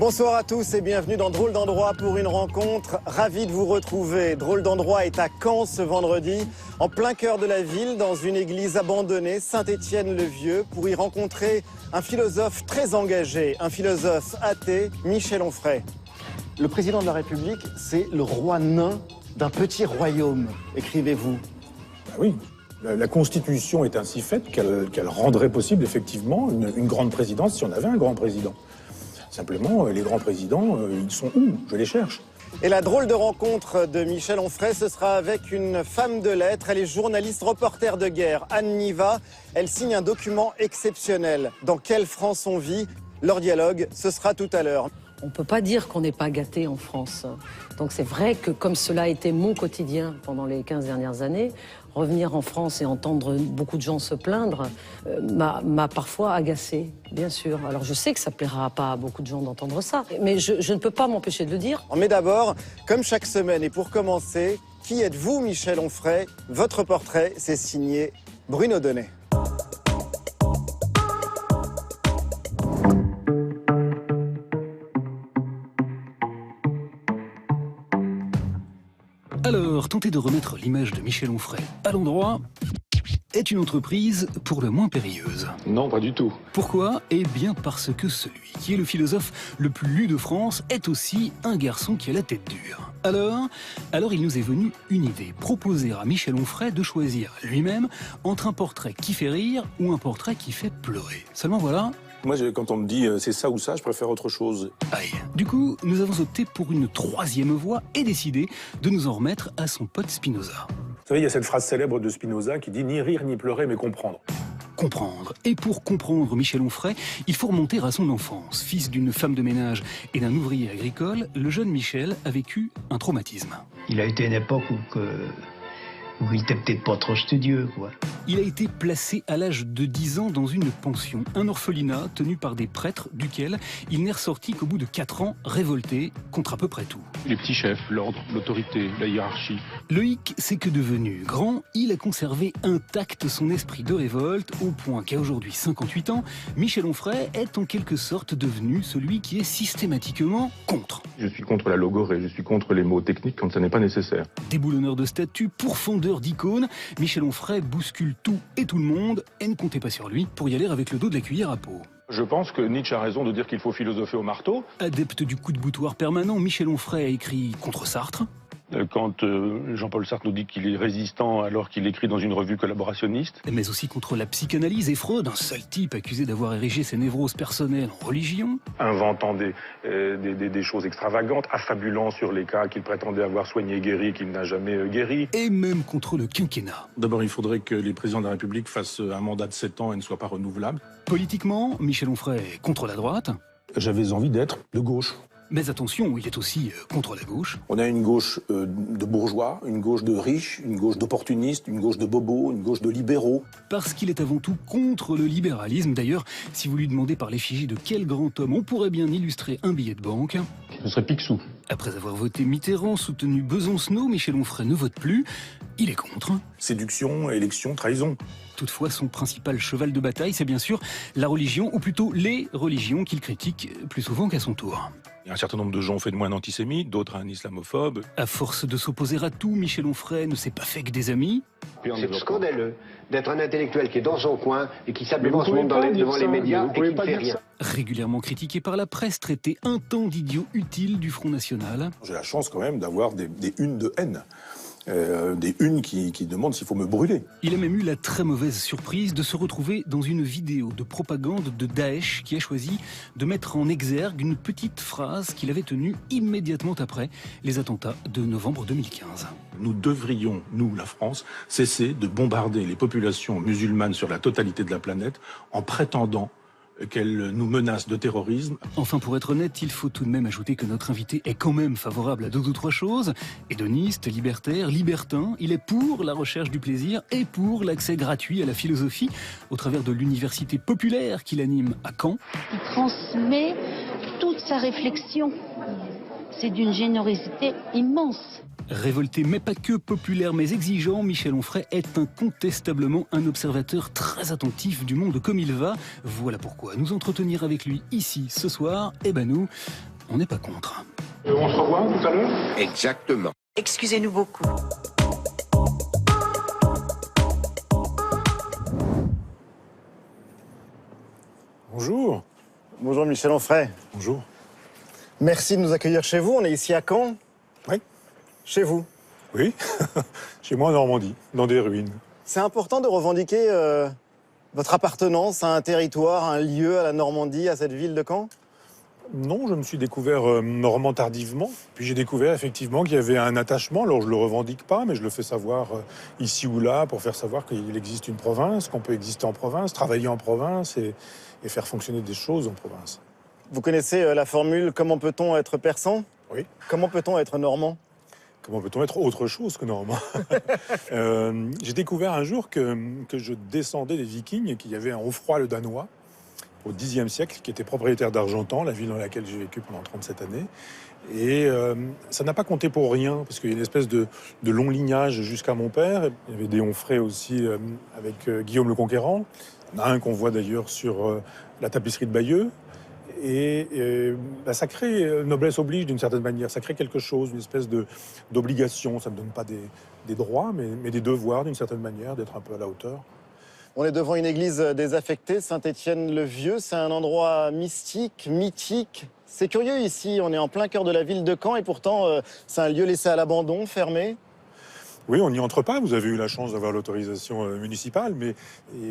Bonsoir à tous et bienvenue dans Drôle d'endroit pour une rencontre. Ravi de vous retrouver. Drôle d'endroit est à Caen ce vendredi, en plein cœur de la ville, dans une église abandonnée, Saint-Étienne-le-Vieux, pour y rencontrer un philosophe très engagé, un philosophe athée, Michel Onfray. Le président de la République, c'est le roi nain d'un petit royaume, écrivez-vous. Ben oui, la Constitution est ainsi faite qu'elle rendrait possible effectivement une grande présidence si on avait un grand président. Simplement, les grands présidents, ils sont où? Je les cherche. Et la drôle de rencontre de Michel Onfray, ce sera avec une femme de lettres. Elle est journaliste, reporter de guerre, Anne Niva. Elle signe un document exceptionnel. Dans quelle France on vit? Leur dialogue, ce sera tout à l'heure. On ne peut pas dire qu'on n'est pas gâté en France. Donc c'est vrai que comme cela a été mon quotidien pendant les 15 dernières années, revenir en France et entendre beaucoup de gens se plaindre m'a parfois agacé, bien sûr. Alors je sais que ça ne plaira pas à beaucoup de gens d'entendre ça, mais je ne peux pas m'empêcher de le dire. Mais d'abord, comme chaque semaine, et pour commencer, qui êtes-vous, Michel Onfray? Votre portrait, c'est signé Bruno Donnet. Alors, tenter de remettre l'image de Michel Onfray à l'endroit est une entreprise pour le moins périlleuse. Non, pas du tout. Pourquoi? Eh bien parce que celui qui est le philosophe le plus lu de France est aussi un garçon qui a la tête dure. Alors il nous est venu une idée, proposer à Michel Onfray de choisir lui-même entre un portrait qui fait rire ou un portrait qui fait pleurer. Seulement voilà... Moi, quand on me dit c'est ça ou ça, je préfère autre chose. Aïe. Du coup, nous avons opté pour une troisième voie et décidé de nous en remettre à son pote Spinoza. Vous savez, il y a cette phrase célèbre de Spinoza qui dit « ni rire ni pleurer, mais comprendre ». Comprendre. Et pour comprendre Michel Onfray, il faut remonter à son enfance. Fils d'une femme de ménage et d'un ouvrier agricole, le jeune Michel a vécu un traumatisme. Il a été une époque où il était peut-être pas trop studieux, quoi. Il a été placé à l'âge de 10 ans dans une pension, un orphelinat tenu par des prêtres, duquel il n'est ressorti qu'au bout de 4 ans, révolté contre à peu près tout. Les petits chefs, l'ordre, l'autorité, la hiérarchie. Le hic, c'est que devenu grand, il a conservé intact son esprit de révolte, au point qu'à aujourd'hui 58 ans, Michel Onfray est en quelque sorte devenu celui qui est systématiquement contre. Je suis contre la logorée, je suis contre les mots techniques quand ça n'est pas nécessaire. Déboulonneur de statues, pourfendeur d'icônes, Michel Onfray bouscule tout et tout le monde, et ne comptez pas sur lui pour y aller avec le dos de la cuillère à peau. Je pense que Nietzsche a raison de dire qu'il faut philosopher au marteau. Adepte du coup de boutoir permanent, Michel Onfray a écrit contre Sartre. Quand Jean-Paul Sartre nous dit qu'il est résistant alors qu'il écrit dans une revue collaborationniste. Mais aussi contre la psychanalyse et Freud, un sale type accusé d'avoir érigé ses névroses personnelles en religion. Inventant des choses extravagantes, affabulant sur les cas qu'il prétendait avoir soigné et guéri et qu'il n'a jamais guéri. Et même contre le quinquennat. D'abord, il faudrait que les présidents de la République fassent un mandat de 7 ans et ne soient pas renouvelables. Politiquement, Michel Onfray est contre la droite. J'avais envie d'être de gauche. Mais attention, il est aussi contre la gauche. On a une gauche de bourgeois, une gauche de riches, une gauche d'opportunistes, une gauche de bobos, une gauche de libéraux. Parce qu'il est avant tout contre le libéralisme. D'ailleurs, si vous lui demandez par l'effigie de quel grand homme on pourrait bien illustrer un billet de banque... Ce serait Picsou. Après avoir voté Mitterrand, soutenu Besancenot, Michel Onfray ne vote plus. Il est contre. Séduction, élection, trahison. Toutefois, son principal cheval de bataille, c'est bien sûr la religion, ou plutôt les religions qu'il critique plus souvent qu'à son tour. Il y a un certain nombre de gens ont fait de moi un antisémite, d'autres un islamophobe. À force de s'opposer à tout, Michel Onfray ne s'est pas fait que des amis. C'est scandaleux d'être un intellectuel qui est dans son coin et qui simplement se montre devant les médias et qui ne fait rien. Régulièrement critiqué par la presse, traité un temps d'idiot utile du Front National. J'ai la chance quand même d'avoir des unes de haine. Des unes qui demandent s'il faut me brûler. Il a même eu la très mauvaise surprise de se retrouver dans une vidéo de propagande de Daesh qui a choisi de mettre en exergue une petite phrase qu'il avait tenue immédiatement après les attentats de novembre 2015. Nous devrions, nous, la France, cesser de bombarder les populations musulmanes sur la totalité de la planète en prétendant qu'elle nous menace de terrorisme. Enfin, pour être honnête, il faut tout de même ajouter que notre invité est quand même favorable à 2 ou 3 choses. Hédoniste, libertaire, libertin, il est pour la recherche du plaisir et pour l'accès gratuit à la philosophie au travers de l'université populaire qu'il anime à Caen. Il transmet toute sa réflexion. C'est d'une générosité immense. Révolté mais pas que, populaire mais exigeant, Michel Onfray est incontestablement un observateur très attentif du monde comme il va. Voilà pourquoi nous entretenir avec lui ici ce soir, nous on n'est pas contre. On se revoit tout à l'heure ? Exactement. Excusez-nous beaucoup. Bonjour. Bonjour Michel Onfray. Bonjour. Merci de nous accueillir chez vous. On est ici à Caen. Oui. Chez vous. Oui, chez moi en Normandie, dans des ruines. C'est important de revendiquer votre appartenance à un territoire, à un lieu, à la Normandie, à cette ville de Caen ? Non, je me suis découvert normand tardivement. Puis j'ai découvert effectivement qu'il y avait un attachement. Alors je le revendique pas, mais je le fais savoir ici ou là pour faire savoir qu'il existe une province, qu'on peut exister en province, travailler en province et faire fonctionner des choses en province. Vous connaissez la formule « Comment peut-on être persan » ? Oui. Comment peut-on être normand ? Comment peut-on être autre chose que normand ? J'ai découvert un jour que je descendais des Vikings et qu'il y avait un Haut-Froid le Danois au Xe siècle qui était propriétaire d'Argentan, la ville dans laquelle j'ai vécu pendant 37 années. Et ça n'a pas compté pour rien, parce qu'il y a une espèce de long lignage jusqu'à mon père. Il y avait des Onfray aussi avec Guillaume le Conquérant. Il y en a un qu'on voit d'ailleurs sur la tapisserie de Bayeux. Et ça crée, noblesse oblige d'une certaine manière, ça crée quelque chose, une espèce d'obligation. Ça ne donne pas des droits, mais des devoirs d'une certaine manière, d'être un peu à la hauteur. On est devant une église désaffectée, Saint-Étienne-le-Vieux. C'est un endroit mystique, mythique. C'est curieux ici, on est en plein cœur de la ville de Caen et pourtant c'est un lieu laissé à l'abandon, fermé. Oui, on n'y entre pas. Vous avez eu la chance d'avoir l'autorisation municipale, mais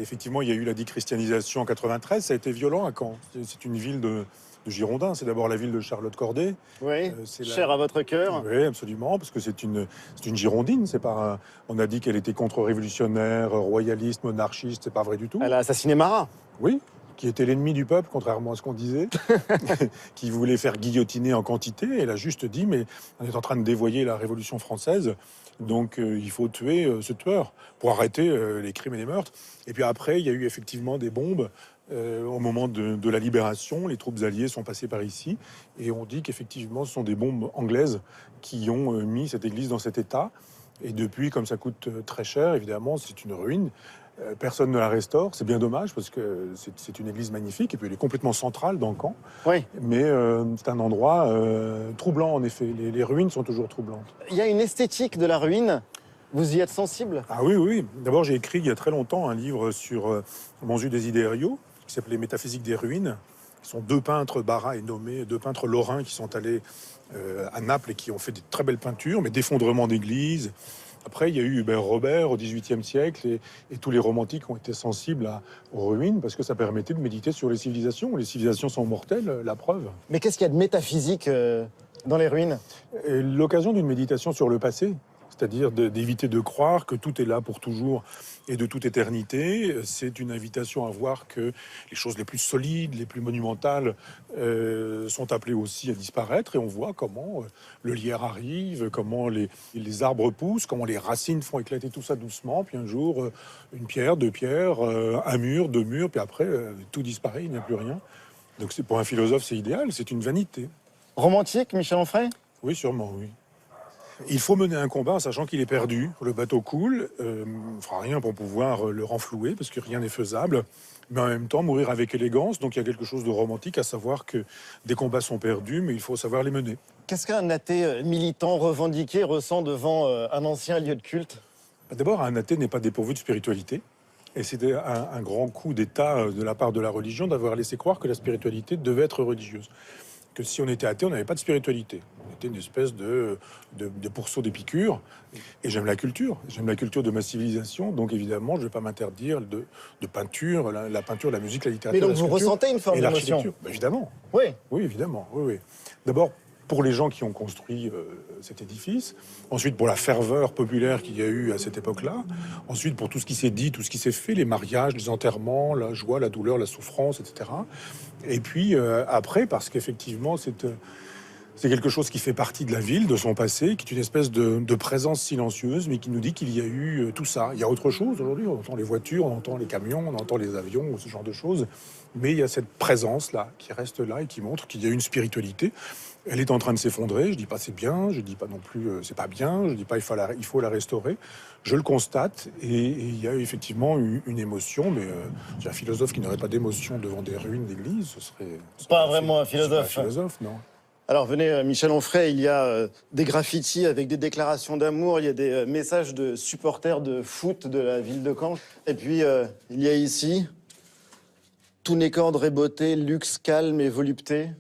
effectivement, il y a eu la déchristianisation en 93. Ça a été violent à Caen. C'est une ville de Girondins. C'est d'abord la ville de Charlotte Corday. Oui, chère à votre cœur. Oui, absolument, parce que c'est une girondine. C'est pas on a dit qu'elle était contre-révolutionnaire, royaliste, monarchiste. C'est pas vrai du tout. Elle a assassiné Marat. Oui, qui était l'ennemi du peuple, contrairement à ce qu'on disait, qui voulait faire guillotiner en quantité. Elle a juste dit, mais on est en train de dévoyer la Révolution française, donc il faut tuer ce tueur pour arrêter les crimes et les meurtres. Et puis après, il y a eu effectivement des bombes. Au moment de la libération, les troupes alliées sont passées par ici, et on dit qu'effectivement, ce sont des bombes anglaises qui ont mis cette église dans cet état. Et depuis, comme ça coûte très cher, évidemment, c'est une ruine. Personne ne la restaure, c'est bien dommage parce que c'est une église magnifique et puis elle est complètement centrale dans Caen. Oui. Mais c'est un endroit troublant en effet. Les ruines sont toujours troublantes. Il y a une esthétique de la ruine. Vous y êtes sensible ? Ah oui, oui. D'abord, j'ai écrit il y a très longtemps un livre sur Manzu Desiderio qui s'appelait Métaphysique des ruines. Ce sont deux peintres, Barra et Nommé, deux peintres lorrains qui sont allés à Naples et qui ont fait des très belles peintures, mais d'effondrement d'églises. Après, il y a eu Hubert Robert au XVIIIe siècle et tous les romantiques ont été sensibles aux ruines parce que ça permettait de méditer sur les civilisations. Les civilisations sont mortelles, la preuve. Mais qu'est-ce qu'il y a de métaphysique dans les ruines ? L'occasion d'une méditation sur le passé, c'est-à-dire d'éviter de croire que tout est là pour toujours et de toute éternité. C'est une invitation à voir que les choses les plus solides, les plus monumentales sont appelées aussi à disparaître. Et on voit comment le lierre arrive, comment les arbres poussent, comment les racines font éclater tout ça doucement. Puis un jour, une pierre, deux pierres, un mur, deux murs, puis après, tout disparaît, il n'y a plus rien. Donc pour un philosophe, c'est idéal, c'est une vanité. Romantique, Michel Onfray ? Oui, sûrement, oui. Il faut mener un combat en sachant qu'il est perdu. Le bateau coule, on ne fera rien pour pouvoir le renflouer parce que rien n'est faisable. Mais en même temps, mourir avec élégance. Donc il y a quelque chose de romantique à savoir que des combats sont perdus, mais il faut savoir les mener. Qu'est-ce qu'un athée militant revendiqué ressent devant un ancien lieu de culte ? D'abord, un athée n'est pas dépourvu de spiritualité. Et c'était un grand coup d'État de la part de la religion d'avoir laissé croire que la spiritualité devait être religieuse. Que si on était athée, on n'avait pas de spiritualité. On était une espèce de pourceau d'Épicure. Et j'aime la culture de ma civilisation. Donc évidemment, je ne vais pas m'interdire de peinture, la peinture, la musique, la littérature. Mais donc vous ressentez une forme d'émotion ? Évidemment. Oui. Oui, évidemment. Oui. D'abord, pour les gens qui ont construit cet édifice. Ensuite, pour la ferveur populaire qu'il y a eu à cette époque-là. Ensuite, pour tout ce qui s'est dit, tout ce qui s'est fait, les mariages, les enterrements, la joie, la douleur, la souffrance, etc. Et puis après, parce qu'effectivement, c'est quelque chose qui fait partie de la ville, de son passé, qui est une espèce de présence silencieuse, mais qui nous dit qu'il y a eu tout ça. Il y a autre chose aujourd'hui, on entend les voitures, on entend les camions, on entend les avions, ce genre de choses. Mais il y a cette présence-là, qui reste là et qui montre qu'il y a une spiritualité. Elle est en train de s'effondrer, je dis pas c'est bien, je dis pas non plus c'est pas bien, je dis pas il faut la restaurer. Je le constate et il y a effectivement une émotion, mais un philosophe qui n'aurait pas d'émotion devant des ruines d'église, ce serait pas vraiment un philosophe. Pas un philosophe, non. Alors venez, Michel Onfray, il y a des graffitis avec des déclarations d'amour, il y a des messages de supporters de foot de la ville de Caen. Et puis il y a ici tout n'est qu'ordre et beauté, luxe, calme et volupté.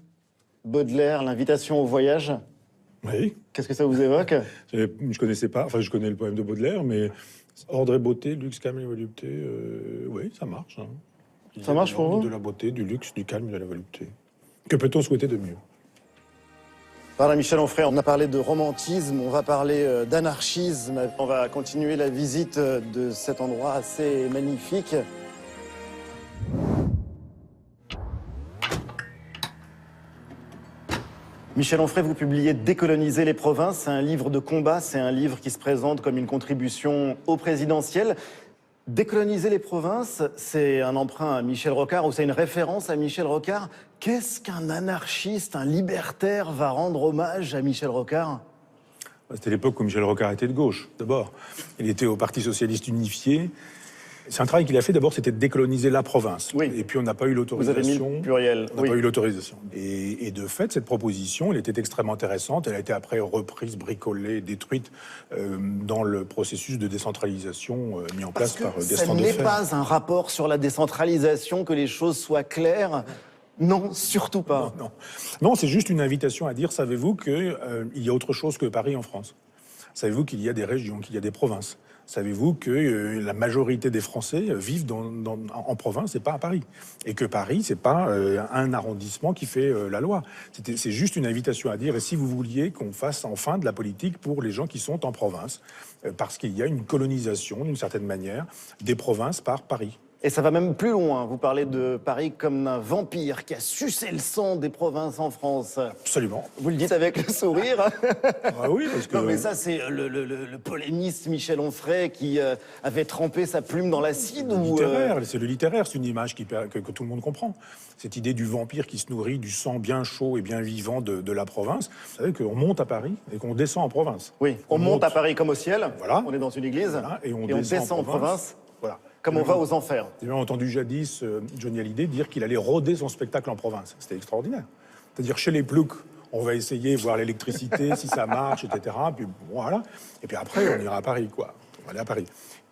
Baudelaire, l'invitation au voyage. Oui. Qu'est-ce que ça vous évoque? Je connaissais pas, enfin je connais le poème de Baudelaire, mais ordre et beauté, luxe, calme et volupté, oui, ça marche. Hein. Ça marche pour vous? De la beauté, du luxe, du calme et de la volupté. Que peut-on souhaiter de mieux? Voilà, Michel Onfray, on a parlé de romantisme, on va parler d'anarchisme. On va continuer la visite de cet endroit assez magnifique. Michel Onfray, vous publiez Décoloniser les provinces. C'est un livre de combat, c'est un livre qui se présente comme une contribution au présidentiel. Décoloniser les provinces, c'est un emprunt à Michel Rocard ou c'est une référence à Michel Rocard. Qu'est-ce qu'un anarchiste, un libertaire va rendre hommage à Michel Rocard? C'était l'époque où Michel Rocard était de gauche, d'abord. Il était au Parti socialiste unifié. C'est un travail qu'il a fait, d'abord, c'était de décoloniser la province. Oui. Et puis on n'a pas eu l'autorisation. Vous avez mis le pluriel. On n'a pas eu l'autorisation. Et de fait, cette proposition, elle était extrêmement intéressante. Elle a été après reprise, bricolée, détruite dans le processus de décentralisation mis en place par Gaston Defferre. Ce n'est pas un rapport sur la décentralisation, que les choses soient claires. Non, surtout pas. Non, c'est juste une invitation à dire, savez-vous qu'il y a autre chose que Paris en France? Savez-vous qu'il y a des régions, qu'il y a des provinces? Savez-vous que la majorité des Français vivent en province et pas à Paris? Et que Paris, c'est pas un arrondissement qui fait la loi. C'est juste une invitation à dire, et si vous vouliez qu'on fasse enfin de la politique pour les gens qui sont en province, parce qu'il y a une colonisation, d'une certaine manière, des provinces par Paris. Et ça va même plus loin. Vous parlez de Paris comme d'un vampire qui a sucé le sang des provinces en France. Absolument. Vous le dites avec le sourire. Ah oui, parce que... Non, mais ça, c'est le polémiste Michel Onfray qui avait trempé sa plume dans l'acide ou... C'est le littéraire, c'est une image que tout le monde comprend. Cette idée du vampire qui se nourrit du sang bien chaud et bien vivant de la province. Vous savez qu'on monte à Paris et qu'on descend en province. Oui, on monte à Paris comme au ciel. Voilà. On est dans une église. Voilà, et on descend en province. Voilà. Comme on va aux enfers. J'ai bien entendu jadis Johnny Hallyday dire qu'il allait rôder son spectacle en province. C'était extraordinaire. C'est-à-dire chez les ploucs, on va essayer, voir l'électricité, si ça marche, etc. Puis voilà. Et puis après, on ira à Paris, quoi. On va aller à Paris.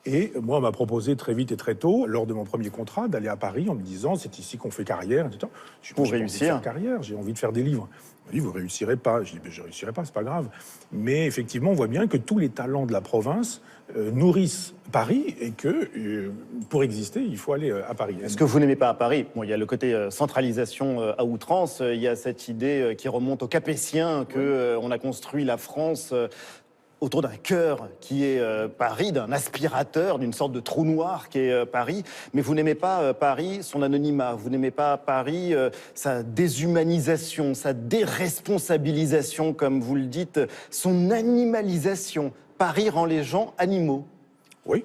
Et moi, on m'a proposé très vite et très tôt, lors de mon premier contrat, d'aller à Paris en me disant, c'est ici qu'on fait carrière, etc. Pour réussir. Carrière, j'ai envie de faire des livres. Il m'a dit, vous réussirez pas. Je dis, je réussirai pas, c'est pas grave. Mais effectivement, on voit bien que tous les talents de la province nourrissent Paris et que pour exister, il faut aller à Paris. Ce que vous n'aimez pas à Paris, bon, il y a le côté centralisation à outrance. Il y a cette idée qui remonte aux Capétiens que on a construit la France autour d'un cœur qui est Paris, d'un aspirateur, d'une sorte de trou noir qui est Paris. Mais vous n'aimez pas Paris, son anonymat. Vous n'aimez pas Paris, sa déshumanisation, sa déresponsabilisation, comme vous le dites, son animalisation. Paris rend les gens animaux. Oui.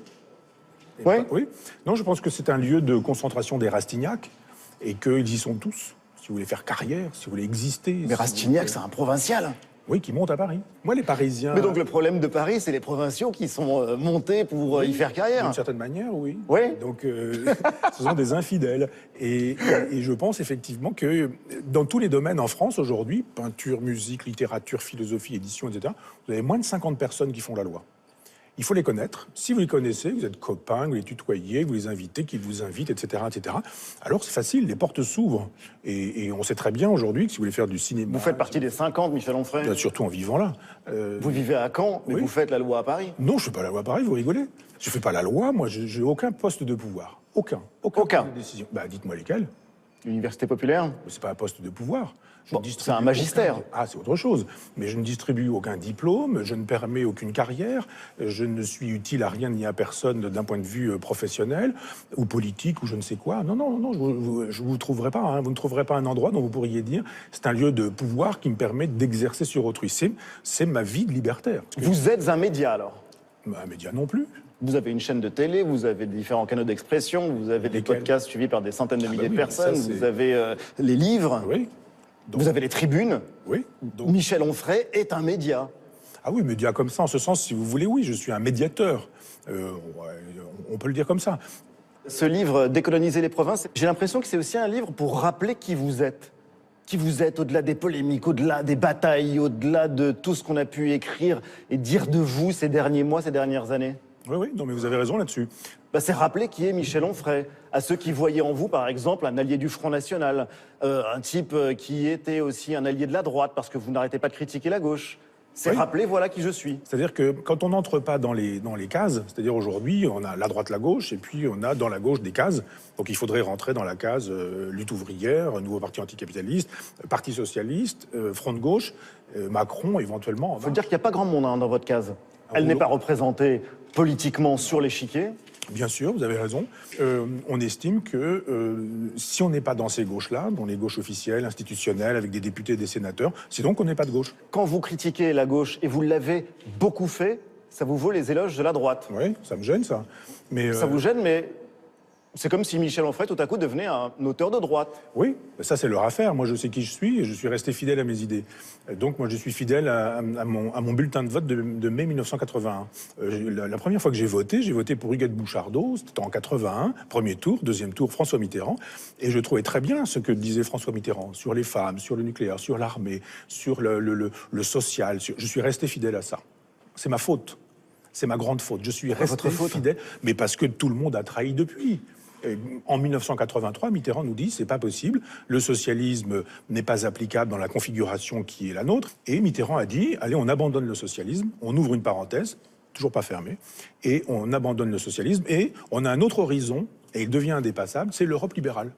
Ouais. Oui. Non, je pense que c'est un lieu de concentration des Rastignac et qu'ils y sont tous. Si vous voulez faire carrière, si vous voulez exister. Mais Rastignac, c'est un provincial. Oui, qui monte à Paris. Moi, les Parisiens... Mais donc le problème de Paris, c'est les provinciaux qui sont montés pour y faire carrière. D'une certaine manière, oui. Oui. Donc, ce sont des infidèles. Et je pense effectivement que dans tous les domaines en France aujourd'hui, peinture, musique, littérature, philosophie, édition, etc., vous avez moins de 50 personnes qui font la loi. Il faut les connaître. Si vous les connaissez, vous êtes copains, vous les tutoyez, vous les invitez, qu'ils vous invitent, etc., etc. Alors c'est facile, les portes s'ouvrent. Et on sait très bien aujourd'hui que si vous voulez faire du cinéma... Vous faites partie des 50, Michel Onfray. Surtout en vivant là. Vous vivez à Caen, mais oui. Vous faites la loi à Paris. Non, je ne fais pas la loi à Paris, vous rigolez. Je ne fais pas la loi, moi, je n'ai aucun poste de pouvoir. Aucun. Aucun. De décision. Bah, dites-moi lesquels. L'université populaire. C'est pas un poste de pouvoir. Bon, c'est un magistère. Ah, c'est autre chose. Mais je ne distribue aucun diplôme, je ne permets aucune carrière, je ne suis utile à rien ni à personne d'un point de vue professionnel ou politique ou je ne sais quoi. Non, je vous trouverai pas. Hein. Vous ne trouverez pas un endroit dont vous pourriez dire c'est un lieu de pouvoir qui me permet d'exercer sur autrui. C'est ma vie de libertaire. Vous êtes un média alors? Un média non plus. Vous avez une chaîne de télé, vous avez différents canaux d'expression, vous avez des podcasts suivis par des centaines de milliers de personnes, vous avez les livres. Oui. Donc, vous avez les tribunes. Oui. Donc, Michel Onfray est un média. Ah oui, média comme ça, en ce sens, si vous voulez, oui, je suis un médiateur. On peut le dire comme ça. Ce livre, Décoloniser les provinces, j'ai l'impression que c'est aussi un livre pour rappeler qui vous êtes. qui vous êtes, au-delà des polémiques, au-delà des batailles, au-delà de tout ce qu'on a pu écrire et dire de vous ces derniers mois, ces dernières années? Oui, non, mais vous avez raison là-dessus. C'est rappeler qui est Michel Onfray, à ceux qui voyaient en vous, par exemple, un allié du Front National, un type qui était aussi un allié de la droite, parce que vous n'arrêtez pas de critiquer la gauche. C'est rappeler, voilà qui je suis. C'est-à-dire que quand on n'entre pas dans les cases, c'est-à-dire aujourd'hui, on a la droite, la gauche, et puis on a dans la gauche des cases. Donc il faudrait rentrer dans la case lutte ouvrière, nouveau parti anticapitaliste, parti socialiste, front de gauche, Macron éventuellement. Il faut dire qu'il n'y a pas grand monde dans votre case. Elle n'est pas représentée politiquement sur l'échiquier. Bien sûr, vous avez raison. On estime que si on n'est pas dans ces gauches-là, dans les gauches officielles, institutionnelles, avec des députés et des sénateurs, c'est donc qu'on n'est pas de gauche. Quand vous critiquez la gauche, et vous l'avez beaucoup fait, ça vous vaut les éloges de la droite. Oui, ça me gêne, ça. Mais, ça vous gêne, mais c'est comme si Michel Onfray, tout à coup, devenait un auteur de droite. Oui, ça c'est leur affaire. Moi, je sais qui je suis et je suis resté fidèle à mes idées. Donc, moi, je suis fidèle à mon bulletin de vote de mai 1981. La première fois que j'ai voté pour Huguette Bouchardot, c'était en 81, premier tour, deuxième tour, François Mitterrand. Et je trouvais très bien ce que disait François Mitterrand sur les femmes, sur le nucléaire, sur l'armée, sur le social. Je suis resté fidèle à ça. C'est ma faute. C'est ma grande faute. Je suis resté fidèle, mais parce que tout le monde a trahi depuis. En 1983, Mitterrand nous dit c'est pas possible, le socialisme n'est pas applicable dans la configuration qui est la nôtre. Et Mitterrand a dit allez, on abandonne le socialisme, on ouvre une parenthèse, toujours pas fermée, et on abandonne le socialisme et on a un autre horizon et il devient indépassable, c'est l'Europe libérale.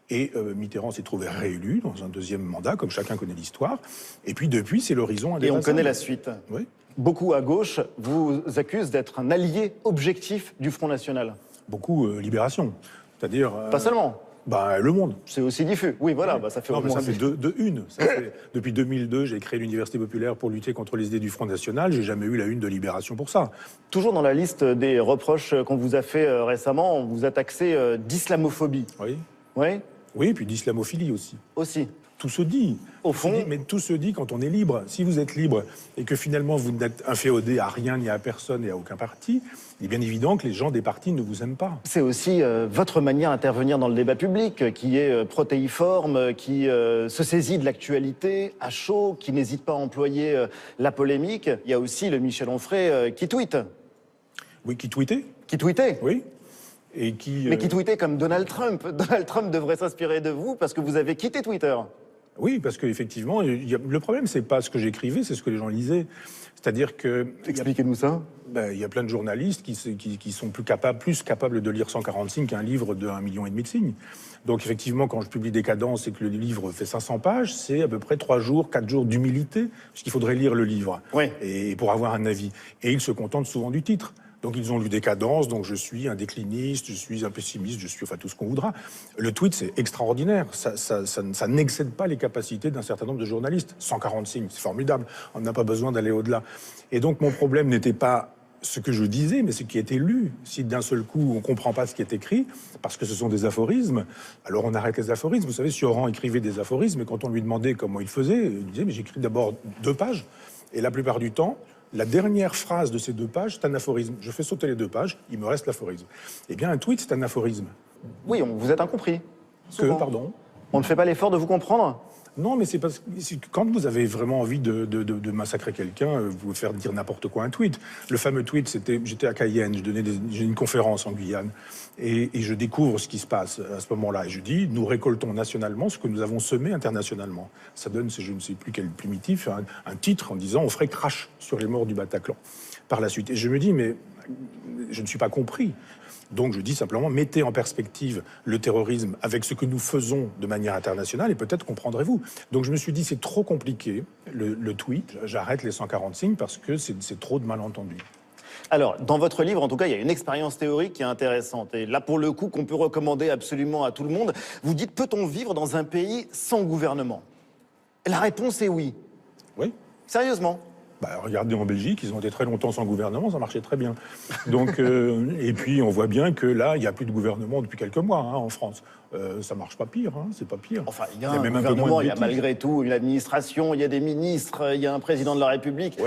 Et Mitterrand s'est trouvé réélu dans un deuxième mandat, comme chacun connaît l'histoire. Et puis depuis, c'est l'horizon indépassable. Et on connaît la suite. Oui. Beaucoup à gauche vous accusent d'être un allié objectif du Front National. Beaucoup Libération, c'est-à-dire... Pas seulement. Le Monde. C'est aussi diffus. Oui, voilà, ça fait... Non, mais ça fait une. Depuis 2002, j'ai créé l'Université populaire pour lutter contre les idées du Front National. J'ai jamais eu la une de Libération pour ça. Toujours dans la liste des reproches qu'on vous a fait récemment, on vous a taxé d'islamophobie. Oui. Oui. Oui, et puis d'islamophilie aussi. Aussi. Tout se dit. Au fond... Mais tout se dit quand on est libre. Si vous êtes libre et que finalement vous n'êtes inféodé à rien, ni à personne, et à aucun parti, il est bien évident que les gens des partis ne vous aiment pas. C'est aussi votre manière d'intervenir dans le débat public, qui est protéiforme, qui se saisit de l'actualité à chaud, qui n'hésite pas à employer la polémique. Il y a aussi le Michel Onfray qui tweete. Oui, qui tweetait. Qui tweetait. Oui. Et qui, Mais qui tweetait comme Donald Trump. Donald Trump devrait s'inspirer de vous parce que vous avez quitté Twitter. Oui, parce qu'effectivement, le problème, c'est pas ce que j'écrivais, c'est ce que les gens lisaient. C'est-à-dire que... Expliquez-nous ça. Il y a plein de journalistes qui sont plus capables de lire 140 signes qu'un livre de 1,5 million de signes. Donc effectivement, quand je publie Décadence et que le livre fait 500 pages, c'est à peu près 3 jours, 4 jours d'humilité, puisqu'il faudrait lire le livre et pour avoir un avis. Et ils se contentent souvent du titre. Donc ils ont lu Décadence, donc je suis un décliniste, je suis un pessimiste, je suis tout ce qu'on voudra. Le tweet, c'est extraordinaire. Ça n'excède pas les capacités d'un certain nombre de journalistes. 140 signes, c'est formidable. On n'a pas besoin d'aller au-delà. Et donc mon problème n'était pas ce que je disais, mais ce qui était lu. Si d'un seul coup, on ne comprend pas ce qui est écrit, parce que ce sont des aphorismes, alors on arrête les aphorismes. Vous savez, Sioran écrivait des aphorismes, et quand on lui demandait comment il faisait, il disait, mais j'écris d'abord 2 pages. Et la plupart du temps, la dernière phrase de ces 2 pages, c'est un aphorisme. Je fais sauter les 2 pages, il me reste l'aphorisme. Eh bien, un tweet, c'est un aphorisme. Oui, vous êtes incompris. Pardon ? On ne fait pas l'effort de vous comprendre ? Non, mais c'est parce que quand vous avez vraiment envie de massacrer quelqu'un, vous pouvez faire dire n'importe quoi un tweet. Le fameux tweet, j'étais à Cayenne, j'ai une conférence en Guyane, et je découvre ce qui se passe à ce moment-là. Et je dis, nous récoltons nationalement ce que nous avons semé internationalement. Ça donne, je ne sais plus quel primitif, un titre en disant, on ferait crash sur les morts du Bataclan. Par la suite. Et je me dis, mais je ne suis pas compris. Donc je dis simplement, mettez en perspective le terrorisme avec ce que nous faisons de manière internationale et peut-être comprendrez-vous. Donc je me suis dit, c'est trop compliqué, le tweet, j'arrête les 140 signes parce que c'est trop de malentendus. Alors, dans votre livre, en tout cas, il y a une expérience théorique qui est intéressante. Et là, pour le coup, qu'on peut recommander absolument à tout le monde. Vous dites, peut-on vivre dans un pays sans gouvernement? La réponse est oui. Oui. Sérieusement? Regardez en Belgique, ils ont été très longtemps sans gouvernement, ça marchait très bien. Donc, et puis on voit bien que là, il n'y a plus de gouvernement depuis quelques mois en France. Ça marche pas pire, c'est pas pire. Enfin, il y a un gouvernement, il y a malgré tout une administration, il y a des ministres, il y a un président de la République,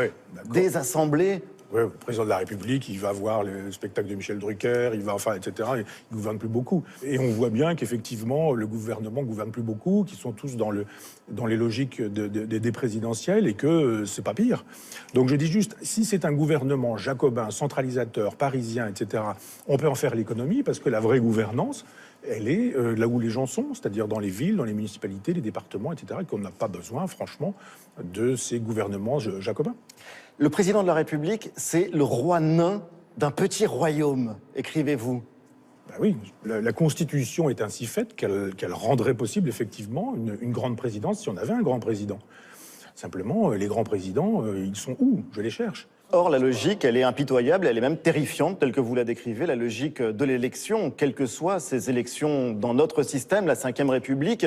des assemblées. Ouais, le président de la République, il va voir le spectacle de Michel Drucker, etc. Il gouverne plus beaucoup. Et on voit bien qu'effectivement, le gouvernement gouverne plus beaucoup, qu'ils sont tous dans les logiques des présidentielles et que c'est pas pire. Donc je dis juste, si c'est un gouvernement jacobin, centralisateur, parisien, etc., on peut en faire l'économie parce que la vraie gouvernance, elle est là où les gens sont, c'est-à-dire dans les villes, dans les municipalités, les départements, etc., et qu'on n'a pas besoin, franchement, de ces gouvernements jacobins. Le président de la République, c'est le roi nain d'un petit royaume, écrivez-vous. Ben oui, la Constitution est ainsi faite qu'elle rendrait possible effectivement une grande présidence si on avait un grand président. Simplement, les grands présidents, ils sont où? Je les cherche. Or, la logique, elle est impitoyable, elle est même terrifiante, telle que vous la décrivez, la logique de l'élection, quelles que soient ces élections dans notre système, la Ve République,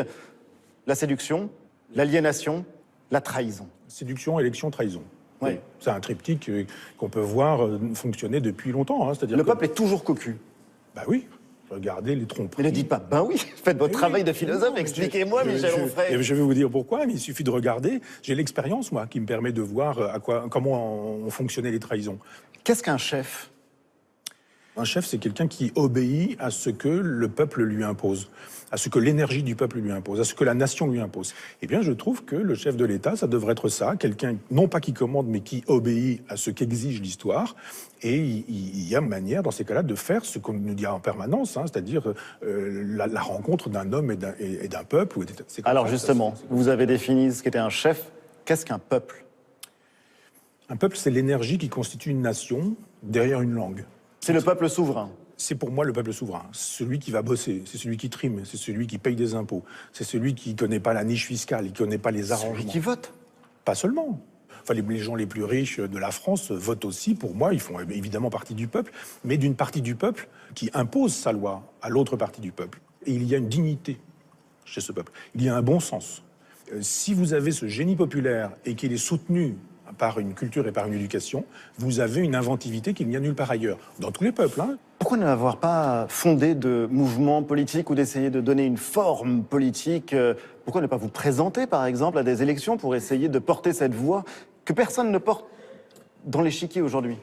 la séduction, l'aliénation, la trahison. Séduction, élection, trahison. Oui. C'est un triptyque qu'on peut voir fonctionner depuis longtemps. Hein, le peuple est toujours cocu. Ben oui, regardez les tromperies. Mais ne dites pas, ben oui, faites votre travail de philosophe, expliquez-moi, Michel Onfray. Je vais vous dire pourquoi, mais il suffit de regarder. J'ai l'expérience, moi, qui me permet de voir comment ont fonctionné les trahisons. Qu'est-ce qu'un chef? Un chef, c'est quelqu'un qui obéit à ce que le peuple lui impose, à ce que l'énergie du peuple lui impose, à ce que la nation lui impose. Eh bien, je trouve que le chef de l'État, ça devrait être ça, quelqu'un, non pas qui commande, mais qui obéit à ce qu'exige l'histoire. Et il y a une manière, dans ces cas-là, de faire ce qu'on nous dit en permanence, hein, c'est-à-dire la rencontre d'un homme et d'un peuple. Alors justement, vous avez défini ce qu'était un chef. Qu'est-ce qu'un peuple? Un peuple, c'est l'énergie qui constitue une nation derrière une langue. C'est le peuple souverain. C'est pour moi le peuple souverain. Celui qui va bosser, c'est celui qui trime, c'est celui qui paye des impôts, c'est celui qui ne connaît pas la niche fiscale, qui ne connaît pas les arrangements. Celui qui vote. Pas seulement. Enfin, les gens les plus riches de la France votent aussi, pour moi, ils font évidemment partie du peuple, mais d'une partie du peuple qui impose sa loi à l'autre partie du peuple. Et il y a une dignité chez ce peuple. Il y a un bon sens. Si vous avez ce génie populaire et qu'il est soutenu par une culture et par une éducation, vous avez une inventivité qu'il n'y a nulle part ailleurs, dans tous les peuples. Hein. Pourquoi ne l'avoir pas fondé de mouvements politiques ou d'essayer de donner une forme politique? Pourquoi ne pas vous présenter, par exemple, à des élections pour essayer de porter cette voix que personne ne porte dans l'échiquier aujourd'hui?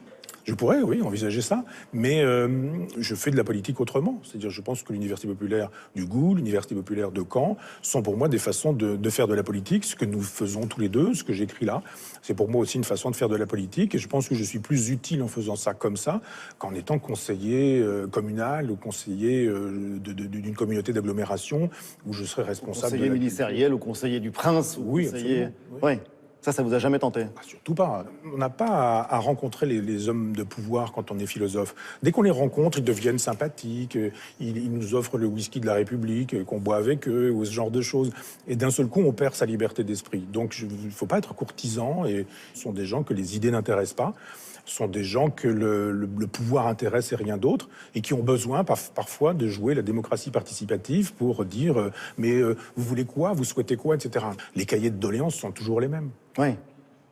Je pourrais, oui, envisager ça, mais je fais de la politique autrement. C'est-à-dire, je pense que l'Université populaire du Goût, l'Université populaire de Caen sont pour moi des façons de faire de la politique. Ce que nous faisons tous les deux, ce que j'écris là, c'est pour moi aussi une façon de faire de la politique. Et je pense que je suis plus utile en faisant ça comme ça qu'en étant conseiller communal ou conseiller d'une communauté d'agglomération où je serais responsable. Conseiller ministériel ou conseiller du prince. Ou oui, conseiller... absolument. Oui. Ça vous a jamais tenté? Surtout pas. On n'a pas à rencontrer les hommes de pouvoir quand on est philosophe. Dès qu'on les rencontre, ils deviennent sympathiques, ils nous offrent le whisky de la République, qu'on boit avec eux, ou ce genre de choses. Et d'un seul coup, on perd sa liberté d'esprit. Donc il ne faut pas être courtisan, et ce sont des gens que les idées n'intéressent pas. Ce sont des gens que le pouvoir intéresse et rien d'autre, et qui ont besoin parfois de jouer la démocratie participative pour dire mais vous voulez quoi, vous souhaitez quoi, etc. Les cahiers de doléances sont toujours les mêmes. Oui.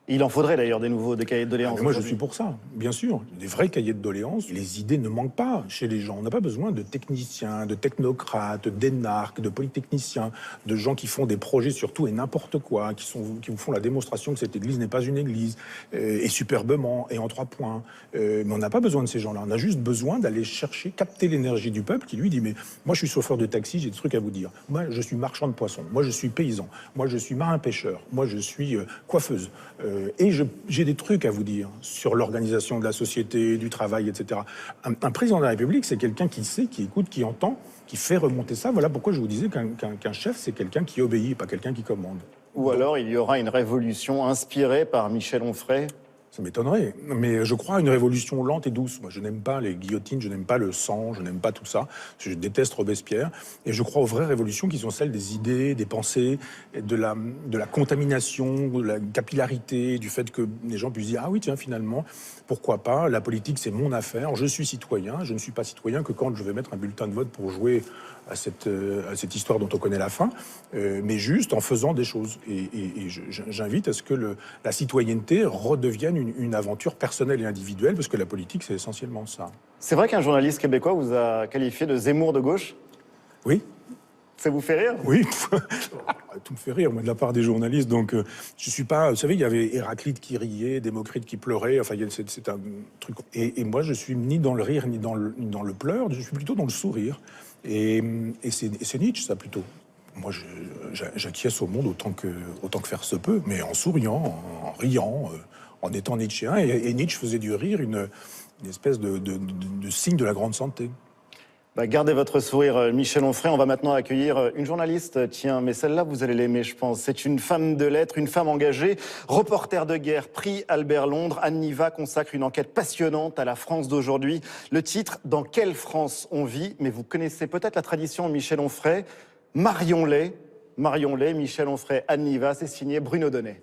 Il en faudrait d'ailleurs des cahiers de doléances. Moi, je suis pour ça, bien sûr. Des vrais cahiers de doléances. Les idées ne manquent pas chez les gens. On n'a pas besoin de techniciens, de technocrates, d'énarques, de polytechniciens, de gens qui font des projets sur tout et n'importe quoi, qui vous font la démonstration que cette église n'est pas une église, et superbement, et en 3 points. Mais on n'a pas besoin de ces gens-là. On a juste besoin d'aller chercher, capter l'énergie du peuple qui lui dit « Mais moi, je suis chauffeur de taxi, j'ai des trucs à vous dire. Moi, je suis marchand de poissons. Moi, je suis paysan. Moi, je suis marin-pêcheur. Moi, je suis coiffeuse. Et j'ai des trucs à vous dire sur l'organisation de la société, du travail, etc. Un président de la République, c'est quelqu'un qui sait, qui écoute, qui entend, qui fait remonter ça. Voilà pourquoi je vous disais qu'un chef, c'est quelqu'un qui obéit, pas quelqu'un qui commande. Ou alors il y aura une révolution inspirée par Michel Onfray? Ça m'étonnerait, mais je crois à une révolution lente et douce. Moi, je n'aime pas les guillotines, je n'aime pas le sang, je n'aime pas tout ça. Je déteste Robespierre. Et je crois aux vraies révolutions qui sont celles des idées, des pensées, de la contamination, de la capillarité, du fait que les gens puissent dire « Ah oui, tiens, finalement, pourquoi pas, la politique, c'est mon affaire, je suis citoyen, je ne suis pas citoyen que quand je vais mettre un bulletin de vote pour jouer à cette histoire dont on connaît la fin, mais juste en faisant des choses. » Et j'invite à ce que la citoyenneté redevienne une aventure personnelle et individuelle, parce que la politique, c'est essentiellement ça. C'est vrai qu'un journaliste québécois vous a qualifié de Zemmour de gauche? Oui. Ça vous fait rire? Oui, tout me fait rire, moi, de la part des journalistes. Donc, je suis pas... Vous savez, il y avait Héraclite qui riait, Démocrite qui pleurait. Enfin, c'est un truc... Et moi, je suis ni dans le rire, ni dans le pleur. Je suis plutôt dans le sourire. Et c'est Nietzsche, ça, plutôt. Moi, j'acquiesce au monde autant que faire se peut, mais en souriant, en riant, en étant nietzschéen. Et Nietzsche faisait du rire une espèce de signe de la grande santé. Gardez votre sourire, Michel Onfray. On va maintenant accueillir une journaliste. Tiens, mais celle-là, vous allez l'aimer, je pense. C'est une femme de lettres, une femme engagée, reporter de guerre, prix Albert Londres. Anne Niva consacre une enquête passionnante à la France d'aujourd'hui. Le titre, Dans quelle France on vit? Mais vous connaissez peut-être la tradition, Michel Onfray. Marions-les, Michel Onfray, Anne Niva, c'est signé Bruno Donnet.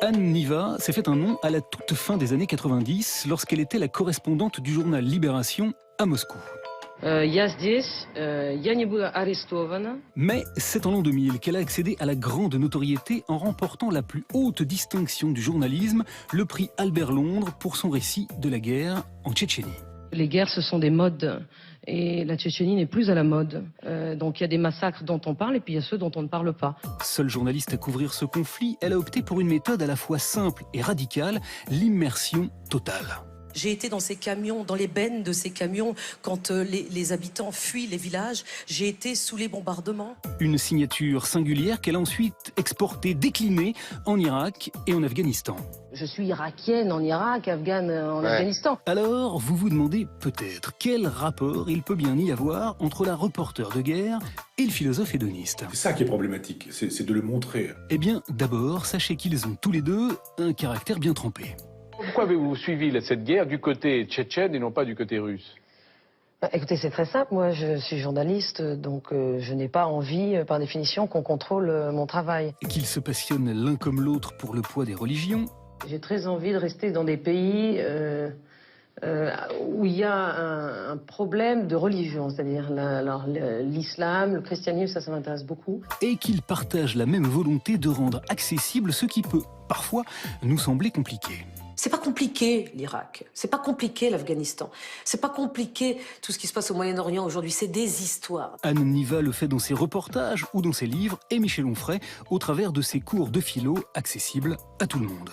Anne Niva s'est fait un nom à la toute fin des années 90 lorsqu'elle était la correspondante du journal Libération à Moscou. Mais c'est en l'an 2000 qu'elle a accédé à la grande notoriété en remportant la plus haute distinction du journalisme, le prix Albert Londres pour son récit de la guerre en Tchétchénie. Les guerres, ce sont des modes. Et la Tchétchénie n'est plus à la mode. Donc il y a des massacres dont on parle et puis il y a ceux dont on ne parle pas. Seule journaliste à couvrir ce conflit, elle a opté pour une méthode à la fois simple et radicale, l'immersion totale. J'ai été dans ces camions, dans les bennes de ces camions, quand les habitants fuient les villages. J'ai été sous les bombardements. Une signature singulière qu'elle a ensuite exportée, déclinée en Irak et en Afghanistan. Je suis irakienne en Irak, afghane en Afghanistan. Alors, vous vous demandez peut-être quel rapport il peut bien y avoir entre la reporter de guerre et le philosophe hédoniste. C'est ça qui est problématique, c'est de le montrer. Eh bien, d'abord, sachez qu'ils ont tous les deux un caractère bien trempé. Pourquoi avez-vous suivi cette guerre du côté tchétchène et non pas du côté russe? Écoutez, c'est très simple. Moi, je suis journaliste, donc je n'ai pas envie, par définition, qu'on contrôle mon travail. Qu'ils se passionnent l'un comme l'autre pour le poids des religions. J'ai très envie de rester dans des pays où il y a un problème de religion, c'est-à-dire l'islam, le christianisme, ça m'intéresse beaucoup. Et qu'ils partagent la même volonté de rendre accessible ce qui peut, parfois, nous sembler compliqué. C'est pas compliqué l'Irak, c'est pas compliqué l'Afghanistan, c'est pas compliqué tout ce qui se passe au Moyen-Orient aujourd'hui, c'est des histoires. Anne Niva le fait dans ses reportages ou dans ses livres et Michel Onfray au travers de ses cours de philo accessibles à tout le monde.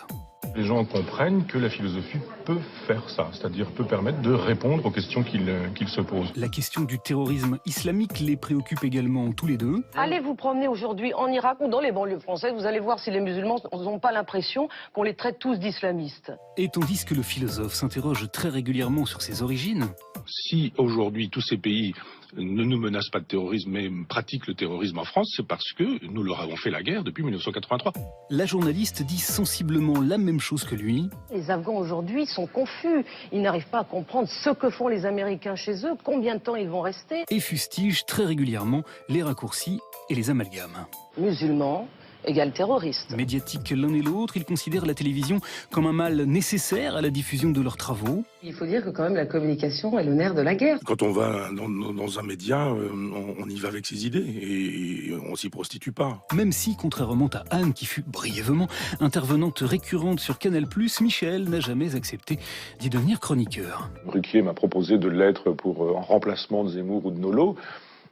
Les gens comprennent que la philosophie peut faire ça, c'est-à-dire peut permettre de répondre aux questions qu'ils se posent. La question du terrorisme islamique les préoccupe également tous les deux. Allez vous promener aujourd'hui en Irak ou dans les banlieues françaises, vous allez voir si les musulmans n'ont pas l'impression qu'on les traite tous d'islamistes. Et tandis que le philosophe s'interroge très régulièrement sur ses origines... Si aujourd'hui tous ces pays ne nous menacent pas de terrorisme mais pratiquent le terrorisme en France, c'est parce que nous leur avons fait la guerre depuis 1983. La journaliste dit sensiblement la même chose que lui. Les Afghans aujourd'hui sont confus. Ils n'arrivent pas à comprendre ce que font les Américains chez eux, combien de temps ils vont rester. Et fustige très régulièrement les raccourcis et les amalgames. Musulmans égale terroriste. Médiatiques l'un et l'autre, ils considèrent la télévision comme un mal nécessaire à la diffusion de leurs travaux. Il faut dire que quand même la communication est le nerf de la guerre. Quand on va dans un média, on y va avec ses idées et on s'y prostitue pas. Même si, contrairement à Anne, qui fut brièvement intervenante récurrente sur Canal+, Michel n'a jamais accepté d'y devenir chroniqueur. Ruquier m'a proposé de l'être en remplacement de Zemmour ou de Nolot.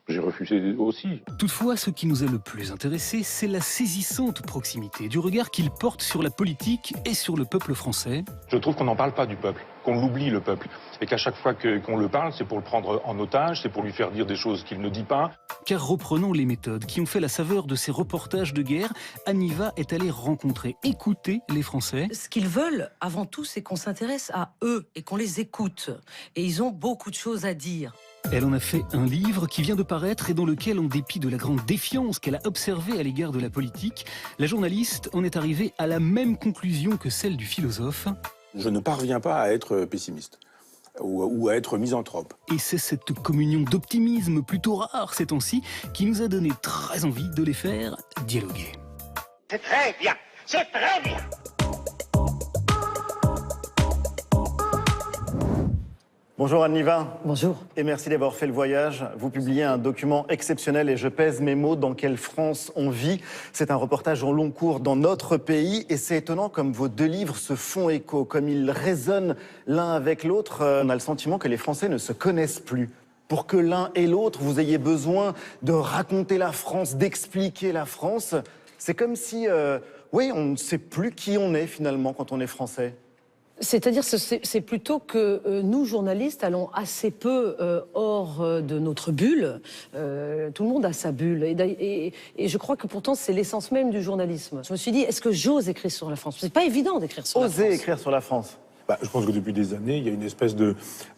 J'ai refusé aussi. Toutefois, ce qui nous a le plus intéressé, c'est la saisissante proximité du regard qu'il porte sur la politique et sur le peuple français. Je trouve qu'on n'en parle pas du peuple, qu'on l'oublie le peuple. Et qu'à chaque fois qu'on le parle, c'est pour le prendre en otage, c'est pour lui faire dire des choses qu'il ne dit pas. Car reprenons les méthodes qui ont fait la saveur de ces reportages de guerre, Anne Niva est allée rencontrer, écouter les Français. Ce qu'ils veulent, avant tout, c'est qu'on s'intéresse à eux et qu'on les écoute. Et ils ont beaucoup de choses à dire. Elle en a fait un livre qui vient de paraître et dans lequel, en dépit de la grande défiance qu'elle a observée à l'égard de la politique, la journaliste en est arrivée à la même conclusion que celle du philosophe. Je ne parviens pas à être pessimiste ou à être misanthrope. Et c'est cette communion d'optimisme plutôt rare ces temps-ci qui nous a donné très envie de les faire dialoguer. C'est très bien, c'est très bien. Bonjour Anne Livin. Bonjour. Et merci d'avoir fait le voyage. Vous publiez un document exceptionnel et je pèse mes mots, dans quelle France on vit. C'est un reportage au long cours dans notre pays et c'est étonnant comme vos deux livres se font écho, comme ils résonnent l'un avec l'autre. On a le sentiment que les Français ne se connaissent plus. Pour que l'un et l'autre, vous ayez besoin de raconter la France, d'expliquer la France. C'est comme si, oui, on ne sait plus qui on est finalement quand on est français. C'est-à-dire que c'est plutôt que nous, journalistes, allons assez peu hors de notre bulle. Tout le monde a sa bulle. Et je crois que pourtant, c'est l'essence même du journalisme. Je me suis dit, est-ce que j'ose écrire sur la France? C'est pas évident d'écrire sur la France. Oser écrire sur la France. Je pense que depuis des années, il y a une espèce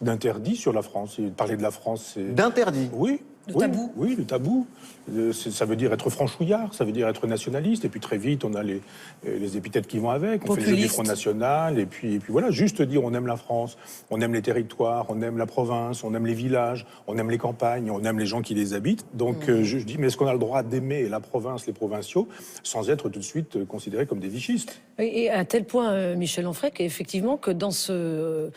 d'interdit sur la France. Et parler de la France, c'est... D'interdit? Oui. Le tabou. Oui, le tabou. Ça veut dire être franchouillard, ça veut dire être nationaliste. Et puis très vite, on a les épithètes qui vont avec. On fait le jeu du Front National. Et puis voilà, juste dire on aime la France, on aime les territoires, on aime la province, on aime les villages, on aime les campagnes, on aime les gens qui les habitent. Donc je dis, mais est-ce qu'on a le droit d'aimer la province, les provinciaux, sans être tout de suite considérés comme des vichistes? Et à tel point, Michel Onfray, qu'effectivement, que dans ce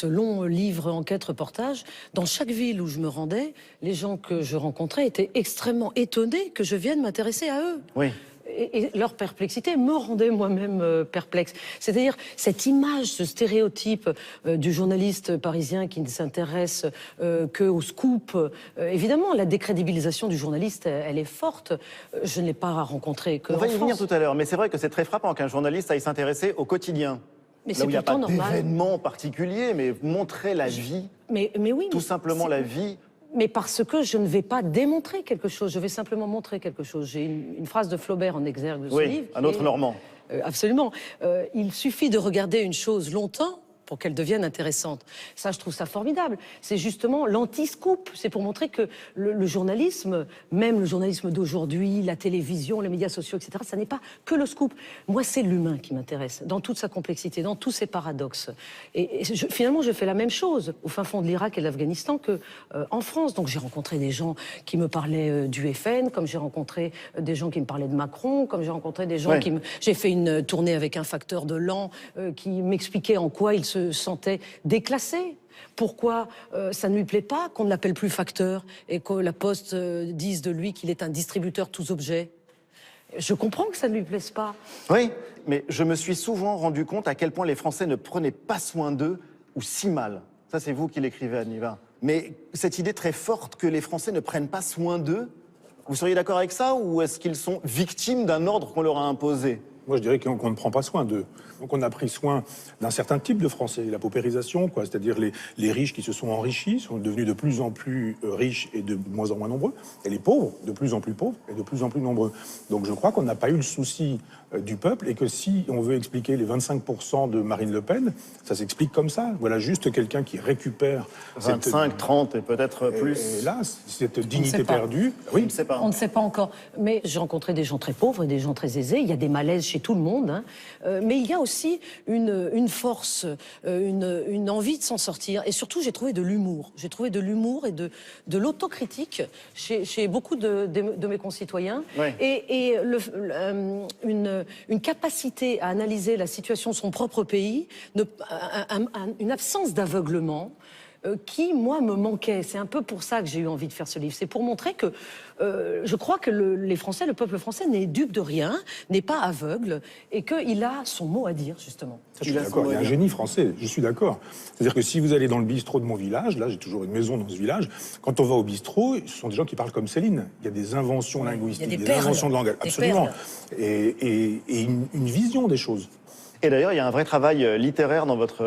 long livre enquête-reportage, dans chaque ville où je me rendais, les gens que je rencontrais étaient extrêmement étonnés que je vienne m'intéresser à eux. Oui. Et leur perplexité me rendait moi-même perplexe. C'est-à-dire cette image, ce stéréotype du journaliste parisien qui ne s'intéresse qu'au scoop. Évidemment, la décrédibilisation du journaliste, elle est forte. Je ne l'ai pas rencontrée que en France. On va y venir tout à l'heure, mais c'est vrai que c'est très frappant qu'un journaliste aille s'intéresser au quotidien. Mais là où il n'y a pas normal. d'événement particulier, mais montrer la vie. Mais oui. Tout simplement la vie. Mais parce que je ne vais pas démontrer quelque chose, je vais simplement montrer quelque chose. J'ai une phrase de Flaubert en exergue de ce livre. Un autre Normand. Absolument. Il suffit de regarder une chose longtemps pour qu'elle devienne intéressante. Ça, je trouve ça formidable. C'est justement l'anti-scoop. C'est pour montrer que le journalisme, même le journalisme d'aujourd'hui, la télévision, les médias sociaux, etc., ça n'est pas que le scoop. Moi, c'est l'humain qui m'intéresse, dans toute sa complexité, dans tous ses paradoxes. Et finalement, je fais la même chose au fin fond de l'Irak et de l'Afghanistan qu'en France. Donc, j'ai rencontré des gens qui me parlaient du FN, comme j'ai rencontré des gens qui me parlaient de Macron, comme j'ai rencontré des gens qui me... J'ai fait une tournée avec un facteur de l'an qui m'expliquait en quoi il se sentait déclassé. Pourquoi ça ne lui plaît pas qu'on ne l'appelle plus facteur et que la Poste dise de lui qu'il est un distributeur tous objets? Je comprends que ça ne lui plaise pas. Oui, mais je me suis souvent rendu compte à quel point les Français ne prenaient pas soin d'eux ou si mal. Ça, c'est vous qui l'écrivez, Anne Livin. Mais cette idée très forte que les Français ne prennent pas soin d'eux, vous seriez d'accord avec ça ou est-ce qu'ils sont victimes d'un ordre qu'on leur a imposé? Moi, je dirais qu'on ne prend pas soin d'eux. Donc, on a pris soin d'un certain type de Français, la paupérisation, quoi. C'est-à-dire les riches qui se sont enrichis, sont devenus de plus en plus riches et de moins en moins nombreux, et les pauvres, de plus en plus pauvres et de plus en plus nombreux. Donc, je crois qu'on n'a pas eu le souci du peuple et que si on veut expliquer les 25% de Marine Le Pen, ça s'explique comme ça. Voilà, juste quelqu'un qui récupère 25, 30 et peut-être plus. Et là, cette dignité perdue. Oui, on ne sait pas. On ne sait pas encore. Mais j'ai rencontré des gens très pauvres et des gens très aisés. Il y a des malaises chez tout le monde. Hein. Mais il y a aussi une force, une envie de s'en sortir. Et surtout, j'ai trouvé de l'humour. J'ai trouvé de l'humour et de l'autocritique chez beaucoup de mes concitoyens. Ouais. Et une capacité à analyser la situation de son propre pays, une absence d'aveuglement qui, moi, me manquait. C'est un peu pour ça que j'ai eu envie de faire ce livre. C'est pour montrer que je crois que les Français, le peuple français n'est dupe de rien, n'est pas aveugle, et qu'il a son mot à dire, justement. Ça, je suis d'accord, il y a un génie français, je suis d'accord. C'est-à-dire que si vous allez dans le bistrot de mon village, là j'ai toujours une maison dans ce village, quand on va au bistrot, ce sont des gens qui parlent comme Céline. Il y a des inventions linguistiques, des inventions de langage, absolument. Et une vision des choses. Et d'ailleurs, il y a un vrai travail littéraire dans votre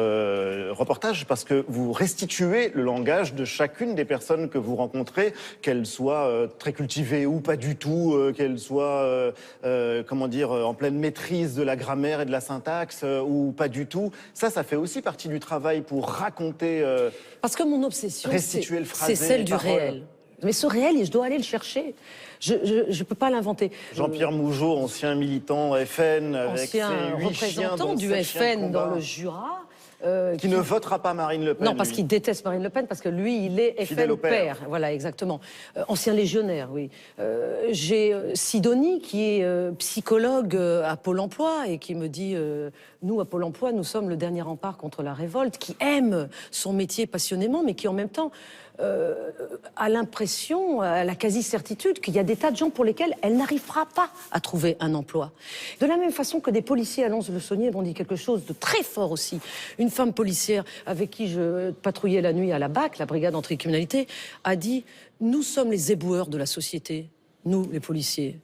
reportage parce que vous restituez le langage de chacune des personnes que vous rencontrez, qu'elles soient très cultivées ou pas du tout, qu'elles soient, comment dire, en pleine maîtrise de la grammaire et de la syntaxe ou pas du tout. Ça fait aussi partie du travail pour raconter, parce que mon obsession, c'est celle du réel. Mais ce réel, je dois aller le chercher. Je ne peux pas l'inventer. Jean-Pierre Mougeot, ancien militant FN, avec ses 8 chiens, représentant du FN dans le Jura, Qui ne votera pas Marine Le Pen. Non, parce qu'il déteste Marine Le Pen, parce que lui, il est FN père. Voilà, exactement. Ancien légionnaire, oui. J'ai Sidonie, qui est psychologue à Pôle emploi, et qui me dit, nous, à Pôle emploi, nous sommes le dernier rempart contre la révolte, qui aime son métier passionnément, mais qui, en même temps, a l'impression, a la quasi-certitude qu'il y a des tas de gens pour lesquels elle n'arrivera pas à trouver un emploi. De la même façon que des policiers à Lons-le-Saunier m'ont dit quelque chose de très fort aussi. Une femme policière avec qui je patrouillais la nuit à la BAC, la brigade anticriminalité, a dit « Nous sommes les éboueurs de la société, nous, les policiers.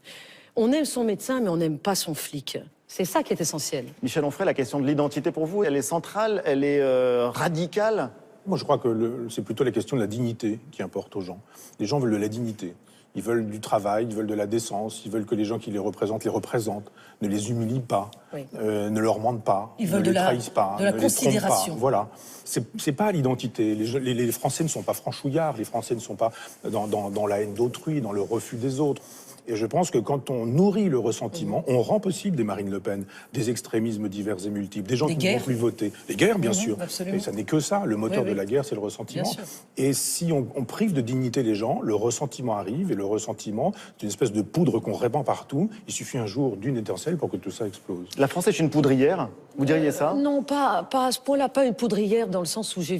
On aime son médecin, mais on n'aime pas son flic. » C'est ça qui est essentiel. Michel Onfray, la question de l'identité pour vous, elle est centrale, elle est radicale. Moi, je crois que c'est plutôt la question de la dignité qui importe aux gens. Les gens veulent de la dignité. Ils veulent du travail, ils veulent de la décence, ils veulent que les gens qui les représentent, ne les humilient pas, oui. Ne leur mentent pas, ils ne les trahissent pas, de la ne les trompent pas. Voilà. C'est pas l'identité. Les Français ne sont pas franchouillards, les Français ne sont pas dans la haine d'autrui, dans le refus des autres. Et je pense que quand on nourrit le ressentiment, on rend possible des Marine Le Pen, des extrémismes divers et multiples, des gens qui ne vont plus voter. Les guerres, bien sûr. Absolument. Et ça n'est que ça. Le moteur de la guerre, c'est le ressentiment. Et si on prive de dignité les gens, le ressentiment arrive. Et le ressentiment, c'est une espèce de poudre qu'on répand partout. Il suffit un jour d'une étincelle pour que tout ça explose. La France est une poudrière, vous diriez ça? Non, pas à ce point-là, pas une poudrière dans le sens où j'ai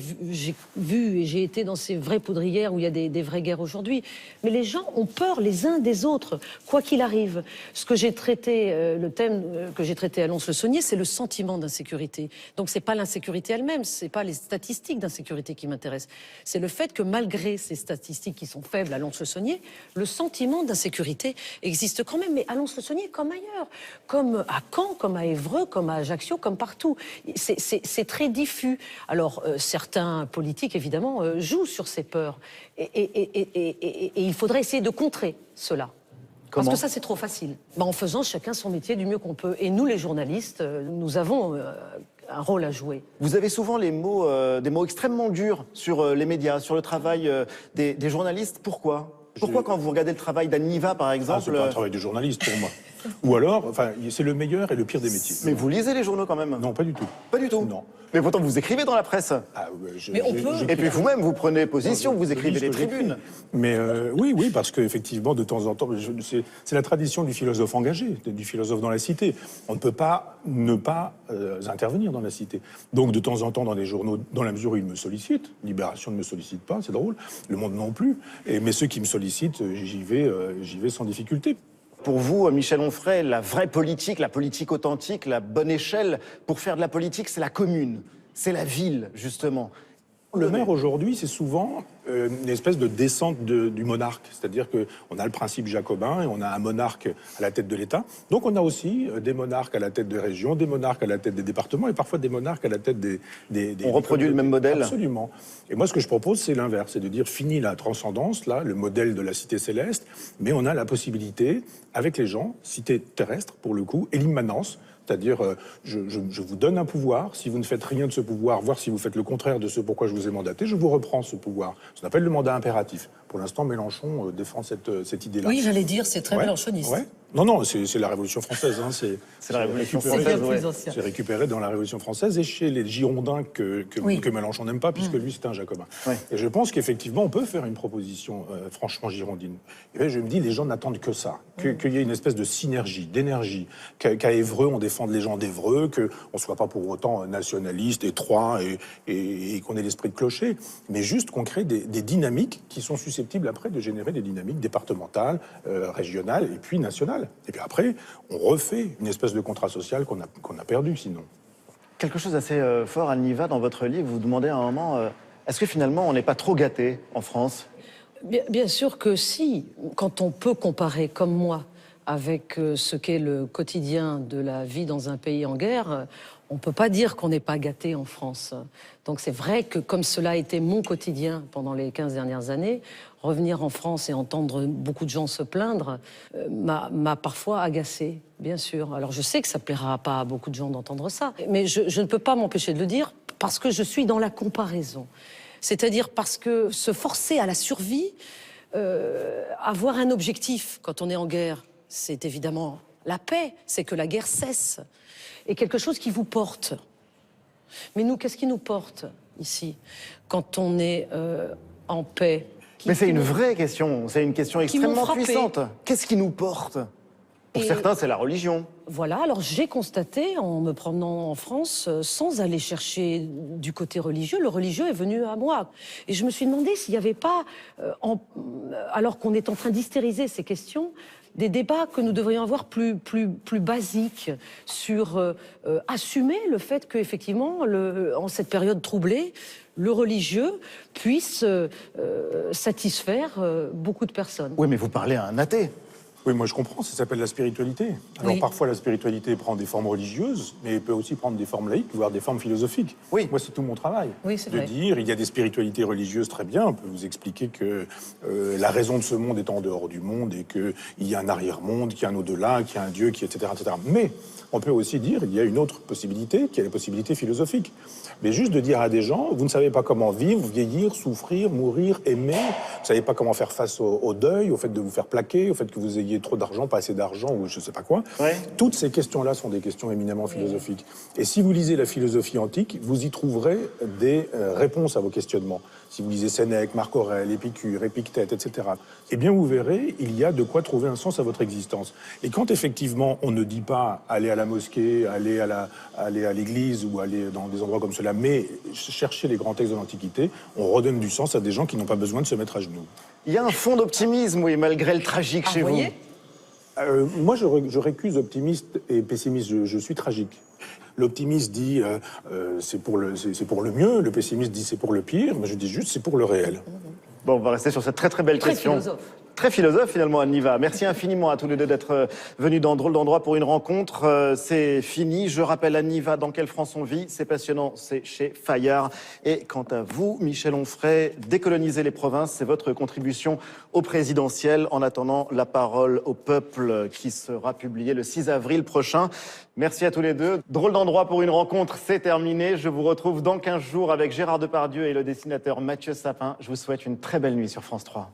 vu et j'ai été dans ces vraies poudrières où il y a des vraies guerres aujourd'hui. Mais les gens ont peur les uns des autres. Quoi qu'il arrive, ce que j'ai traité, le thème que j'ai traité à Lons-le-Saunier, c'est le sentiment d'insécurité. Donc c'est pas l'insécurité elle-même, c'est pas les statistiques d'insécurité qui m'intéressent. C'est le fait que malgré ces statistiques qui sont faibles à Lons-le-Saunier, le sentiment d'insécurité existe quand même. Mais à Lons-le-Saunier comme ailleurs, comme à Caen, comme à Évreux, comme à Ajaccio, comme partout. C'est très diffus. Alors certains politiques évidemment jouent sur ces peurs et il faudrait essayer de contrer cela. Parce que ça, c'est trop facile. En faisant chacun son métier du mieux qu'on peut. Et nous, les journalistes, nous avons un rôle à jouer. Vous avez souvent des mots extrêmement durs sur les médias, sur le travail des journalistes. Pourquoi quand vous regardez le travail d'Anne Niva, par exemple... c'est pas un travail de journaliste, pour moi. Ou alors, c'est le meilleur et le pire des métiers. Mais vous lisez les journaux quand même? Non, pas du tout. Pas du tout? Non. Mais pourtant, vous écrivez dans la presse. Mais on peut. Et puis vous-même, vous prenez position, vous écrivez des tribunes. Mais oui, parce qu'effectivement, de temps en temps, c'est la tradition du philosophe engagé, du philosophe dans la cité. On ne peut pas ne pas intervenir dans la cité. Donc, de temps en temps, dans les journaux, dans la mesure où ils me sollicitent, Libération ne me sollicite pas, c'est drôle, Le Monde non plus, mais ceux qui me sollicitent, j'y vais sans difficulté. Pour vous, Michel Onfray, la vraie politique, la politique authentique, la bonne échelle pour faire de la politique, c'est la commune, c'est la ville, justement. Le maire, aujourd'hui, c'est souvent une espèce de descente du monarque. C'est-à-dire qu'on a le principe jacobin et on a un monarque à la tête de l'État. Donc on a aussi des monarques à la tête des régions, des monarques à la tête des départements et parfois des monarques à la tête des on reproduit le même modèle? Absolument. Et moi, ce que je propose, c'est l'inverse. C'est de dire, fini la transcendance, là, le modèle de la cité céleste, mais on a la possibilité, avec les gens, cité terrestre, pour le coup, et l'immanence. C'est-à-dire, je vous donne un pouvoir, si vous ne faites rien de ce pouvoir, voire si vous faites le contraire de ce pourquoi je vous ai mandaté, je vous reprends ce pouvoir. Ça s'appelle le mandat impératif. Pour l'instant, Mélenchon défend cette idée-là. Oui, j'allais dire, c'est très mélenchoniste. Ouais. Non, c'est la Révolution française. Hein, c'est la Révolution française, c'est récupéré dans la Révolution française et chez les Girondins que Mélenchon n'aime pas, puisque lui, c'est un jacobin. Ouais. Et je pense qu'effectivement, on peut faire une proposition franchement girondine. Et bien, je me dis, les gens n'attendent que ça, qu'il y ait une espèce de synergie, d'énergie, qu'à Évreux, on défende les gens d'Évreux, qu'on ne soit pas pour autant nationaliste, étroit et qu'on ait l'esprit de clocher, mais juste qu'on crée des dynamiques qui sont susceptibles après de générer des dynamiques départementales, régionales et puis nationales. Et puis après, on refait une espèce de contrat social qu'on a perdu sinon. Quelque chose d'assez fort, Anne Niva, dans votre livre, vous demandez à un moment, est-ce que finalement on n'est pas trop gâté en France? Bien sûr que si, quand on peut comparer comme moi avec ce qu'est le quotidien de la vie dans un pays en guerre, on ne peut pas dire qu'on n'est pas gâté en France. Donc c'est vrai que comme cela a été mon quotidien pendant les 15 dernières années, revenir en France et entendre beaucoup de gens se plaindre m'a parfois agacé, bien sûr. Alors je sais que ça ne plaira pas à beaucoup de gens d'entendre ça, mais je ne peux pas m'empêcher de le dire parce que je suis dans la comparaison. C'est-à-dire parce que se forcer à la survie, avoir un objectif quand on est en guerre, c'est évidemment la paix, c'est que la guerre cesse, et quelque chose qui vous porte. Mais nous, qu'est-ce qui nous porte ici quand on est en paix? Mais c'est une vraie question, c'est une question extrêmement puissante. Qu'est-ce qui nous porte? Pour certains, c'est la religion. Voilà, alors j'ai constaté, en me promenant en France, sans aller chercher du côté religieux, le religieux est venu à moi. Et je me suis demandé s'il n'y avait pas, alors qu'on est en train d'hystériser ces questions, des débats que nous devrions avoir plus basiques sur assumer le fait qu'effectivement, en cette période troublée, le religieux puisse satisfaire beaucoup de personnes. Oui, mais vous parlez à un athée. Oui, moi je comprends, ça s'appelle la spiritualité. Alors Oui. parfois la spiritualité prend des formes religieuses, mais elle peut aussi prendre des formes laïques, voire des formes philosophiques. Oui. Moi c'est tout mon travail. Oui, c'est de vrai. dire, il y a des spiritualités religieuses très bien, on peut vous expliquer que la raison de ce monde est en dehors du monde et qu'il y a un arrière-monde, qu'il y a un au-delà, qu'il y a un Dieu, etc., etc. Mais on peut aussi dire, il y a une autre possibilité, qui est la possibilité philosophique. Mais juste de dire à des gens, vous ne savez pas comment vivre, vieillir, souffrir, mourir, aimer, vous ne savez pas comment faire face au deuil, au fait de vous faire plaquer, au fait que vous ayez trop d'argent, pas assez d'argent, ou je ne sais pas quoi. Ouais. Toutes ces questions-là sont des questions éminemment philosophiques. Et si vous lisez la philosophie antique, vous y trouverez des réponses à vos questionnements. Si vous lisez Sénèque, Marc Aurèle, Épicure, Épictète, etc., eh bien vous verrez, il y a de quoi trouver un sens à votre existence. Et quand effectivement on ne dit pas aller à la mosquée, aller à l'église ou aller dans des endroits comme cela, mais chercher les grands textes de l'Antiquité, on redonne du sens à des gens qui n'ont pas besoin de se mettre à genoux. Il y a un fond d'optimisme, oui, malgré le tragique chez vous. Moi, je récuse optimiste et pessimiste. Je suis tragique. L'optimiste dit c'est pour le mieux, le pessimiste dit c'est pour le pire, mais je dis juste c'est pour le réel. Bon, on va rester sur cette très belle question. Philosophe. Très philosophe finalement, Anne Niva. Merci infiniment à tous les deux d'être venus dans Drôle d'endroit pour une rencontre. C'est fini. Je rappelle, Anne Niva, Dans quelle France on vit? C'est passionnant, c'est chez Fayard. Et quant à vous, Michel Onfray, Décoloniser les provinces, c'est votre contribution au présidentiel. En attendant, La parole au peuple qui sera publié le 6 avril prochain. Merci à tous les deux. Drôle d'endroit pour une rencontre, c'est terminé. Je vous retrouve dans 15 jours avec Gérard Depardieu et le dessinateur Mathieu Sapin. Je vous souhaite une très belle nuit sur France 3.